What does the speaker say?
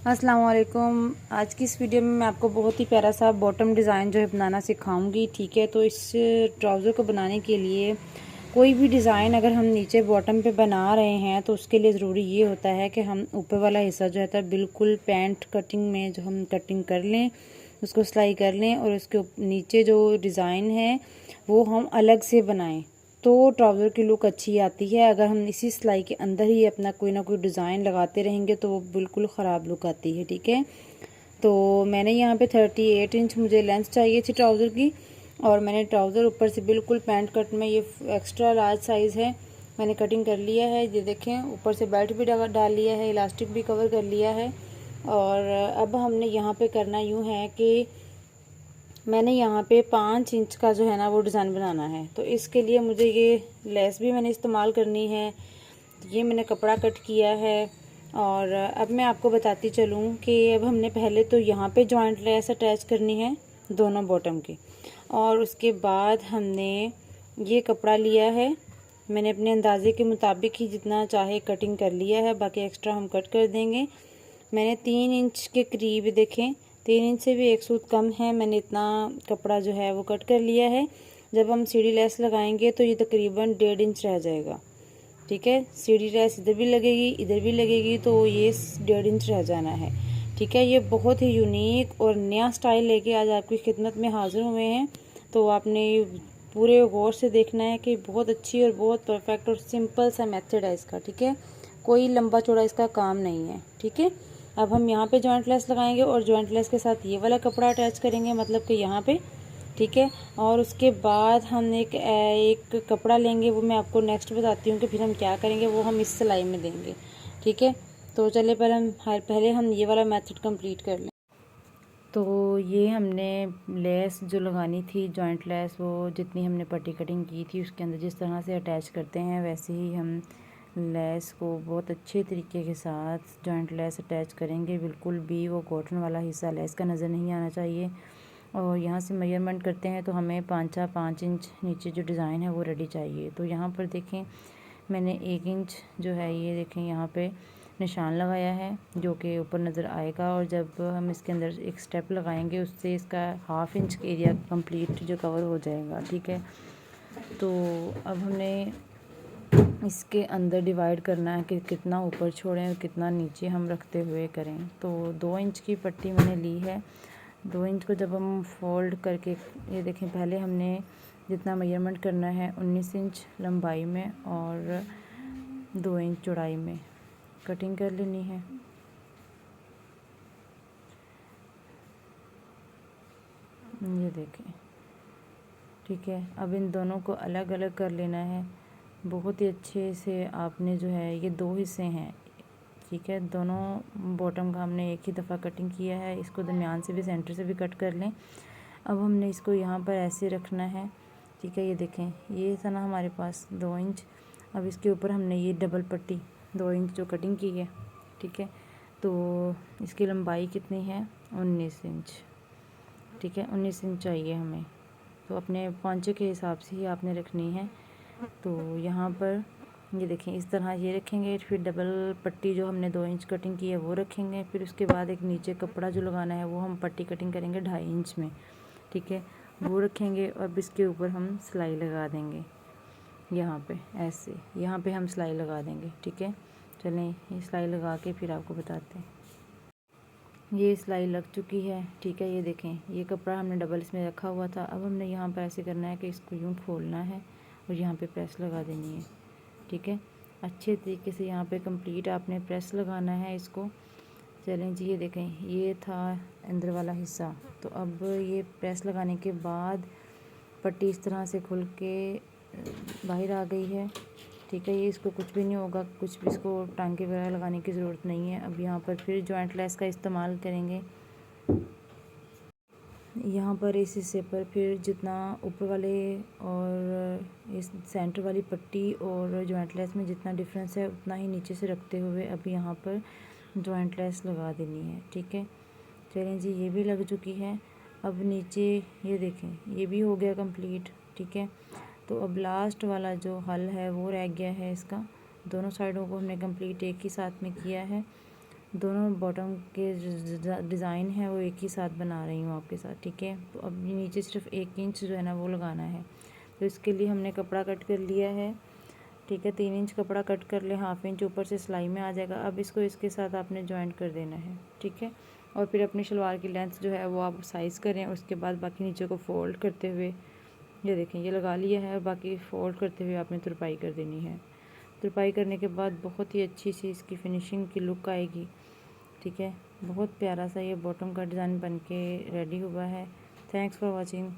अस्सलाम वालेकुम। आज की इस वीडियो में मैं आपको बहुत ही प्यारा सा बॉटम डिज़ाइन जो है बनाना सिखाऊंगी। ठीक है, तो इस ट्राउज़र को बनाने के लिए कोई भी डिज़ाइन अगर हम नीचे बॉटम पे बना रहे हैं तो उसके लिए ज़रूरी ये होता है कि हम ऊपर वाला हिस्सा जो है बिल्कुल पैंट कटिंग में जो हम कटिंग कर लें, उसको सिलाई कर लें और उसके नीचे जो डिज़ाइन है वो हम अलग से बनाएं तो ट्राउज़र की लुक अच्छी आती है। अगर हम इसी सिलाई के अंदर ही अपना कोई ना कोई डिज़ाइन लगाते रहेंगे तो वो बिल्कुल ख़राब लुक आती है। ठीक है, तो मैंने यहाँ पे 38 इंच मुझे लेंथ चाहिए थी ट्राउज़र की, और मैंने ट्राउज़र ऊपर से बिल्कुल पैंट कट में, ये एक्स्ट्रा लार्ज साइज़ है, मैंने कटिंग कर लिया है। ये देखें, ऊपर से बेल्ट भी डाल लिया है, इलास्टिक भी कवर कर लिया है। और अब हमने यहाँ पे करना यूँ है कि मैंने यहाँ पे 5 इंच का जो है ना वो डिज़ाइन बनाना है। तो इसके लिए मुझे ये लेस भी मैंने इस्तेमाल करनी है। ये मैंने कपड़ा कट किया है। और अब मैं आपको बताती चलूँ कि अब हमने पहले तो यहाँ पे जॉइंट लेस अटैच करनी है दोनों बॉटम की, और उसके बाद हमने ये कपड़ा लिया है। मैंने अपने अंदाजे के मुताबिक ही जितना चाहे कटिंग कर लिया है, बाकी एक्स्ट्रा हम कट कर देंगे। मैंने 3 इंच के करीब, देखें 3 इंच से भी एक सूत कम है, मैंने इतना कपड़ा जो है वो कट कर लिया है। जब हम सीढ़ी लेस लगाएंगे तो ये तकरीबन 1.5 इंच रह जाएगा। ठीक है, सीढ़ी लेस इधर भी लगेगी इधर भी लगेगी, तो ये 1.5 इंच रह जाना है। ठीक है, ये बहुत ही यूनिक और नया स्टाइल लेके आज आपकी खिदमत में हाजिर हुए हैं। तो आपने पूरे गौर से देखना है कि बहुत अच्छी और बहुत परफेक्ट और सिंपल सा मेथड है इसका। ठीक है, कोई लंबा चौड़ा इसका काम नहीं है। ठीक है, अब हम यहाँ पे जॉइंट लेस लगाएंगे और जॉइंट लेस के साथ ये वाला कपड़ा अटैच करेंगे, मतलब कि यहाँ पे। ठीक है, और उसके बाद हम एक कपड़ा लेंगे, वो मैं आपको नेक्स्ट बताती हूँ कि फिर हम क्या करेंगे, वो हम इस सिलाई में देंगे। ठीक है, तो चलिए पहले हम ये वाला मेथड कंप्लीट कर लें। तो ये हमने लेस जो लगानी थी, जॉइंट लेस, वो जितनी हमने पट्टी कटिंग की थी उसके अंदर जिस तरह से अटैच करते हैं वैसे ही हम लेस को बहुत अच्छे तरीके के साथ जॉइंट लेस अटैच करेंगे। बिल्कुल भी वो कॉटन वाला हिस्सा लेस का नज़र नहीं आना चाहिए। और यहाँ से मेजरमेंट करते हैं तो हमें 5 इंच नीचे जो डिज़ाइन है वो रेडी चाहिए। तो यहाँ पर देखें, मैंने 1 इंच जो है ये देखें यहाँ पे निशान लगाया है जो कि ऊपर नज़र आएगा, और जब हम इसके अंदर एक स्टेप लगाएंगे उससे इसका 1/2 इंच का एरिया कंप्लीट जो कवर हो जाएगा। ठीक है, तो अब हमने इसके अंदर डिवाइड करना है कि कितना ऊपर छोड़ें और कितना नीचे हम रखते हुए करें। तो 2 इंच की पट्टी मैंने ली है। 2 इंच को जब हम फोल्ड करके, ये देखें, पहले हमने जितना मेजरमेंट करना है 19 इंच लंबाई में और 2 इंच चौड़ाई में कटिंग कर लेनी है। ये देखें, ठीक है, अब इन दोनों को अलग अलग कर लेना है बहुत ही अच्छे से। आपने जो है ये 2 हिस्से हैं। ठीक है, दोनों बॉटम का हमने एक ही दफ़ा कटिंग किया है। इसको दरमियान से भी सेंटर से भी कट कर लें। अब हमने इसको यहाँ पर ऐसे रखना है। ठीक है, ये देखें, ये था ना हमारे पास 2 इंच। अब इसके ऊपर हमने ये डबल पट्टी 2 इंच जो कटिंग की है। ठीक है, तो इसकी लंबाई कितनी है, 19 इंच। ठीक है, 19 इंच चाहिए हमें, तो अपने पौंचे के हिसाब से ही आपने रखनी है। तो यहाँ पर ये देखें, इस तरह ये रखेंगे, फिर डबल पट्टी जो हमने 2 इंच कटिंग की है वो रखेंगे, फिर उसके बाद एक नीचे कपड़ा जो लगाना है वो हम पट्टी कटिंग करेंगे 2.5 इंच में। ठीक है, वो रखेंगे, और इसके ऊपर हम सिलाई लगा देंगे यहाँ पे ऐसे, यहाँ पे हम सिलाई लगा देंगे। ठीक है, चलें ये सिलाई लगा के फिर आपको बताते हैं। ये सिलाई लग चुकी है। ठीक है, ये देखें, ये कपड़ा हमने डबल इसमें रखा हुआ था। अब हमने यहाँ पर ऐसे करना है कि इसको यूँ खोलना है और यहाँ पे प्रेस लगा देनी है। ठीक है, अच्छे तरीके से यहाँ पे कंप्लीट आपने प्रेस लगाना है इसको। चलें जी, ये देखें, ये था अंदर वाला हिस्सा। तो अब ये प्रेस लगाने के बाद पट्टी इस तरह से खुल के बाहर आ गई है। ठीक है, ये इसको कुछ भी नहीं होगा, कुछ भी इसको टांके वगैरह लगाने की ज़रूरत नहीं है। अब यहाँ पर फिर जॉइंट लेस का इस्तेमाल करेंगे। यहाँ पर इस हिस्से पर फिर जितना ऊपर वाले और इस सेंटर वाली पट्टी और जॉइंट लेस में जितना डिफरेंस है उतना ही नीचे से रखते हुए अब यहाँ पर जॉइंट लेस लगा देनी है। ठीक है, चलें जी, ये भी लग चुकी है। अब नीचे ये देखें, ये भी हो गया कंप्लीट। ठीक है, तो अब लास्ट वाला जो हल है वो रह गया है इसका। दोनों साइडों को हमने कंप्लीट एक ही साथ में किया है। दोनों बॉटम के डिज़ाइन है वो एक ही साथ बना रही हूँ आपके साथ, ठीक है। तो अब नीचे सिर्फ 1 इंच जो है ना वो लगाना है। तो इसके लिए हमने कपड़ा कट कर लिया है, ठीक है। 3 इंच कपड़ा कट कर ले, 1/2 इंच ऊपर से सिलाई में आ जाएगा। अब इसको इसके साथ आपने जॉइंट कर देना है, ठीक है। और फिर अपनी शलवार की लेंथ जो है वो आप साइज़ करें। उसके बाद बाकी नीचे को फोल्ड करते हुए, ये देखें ये लगा लिया है, और बाकी फोल्ड करते हुए आपने तुरपाई कर देनी है। तुरपाई करने के बाद बहुत ही अच्छी सी इसकी फिनिशिंग की लुक आएगी, ठीक है। बहुत प्यारा सा ये बॉटम का डिज़ाइन बन के रेडी हुआ है। Thanks for watching.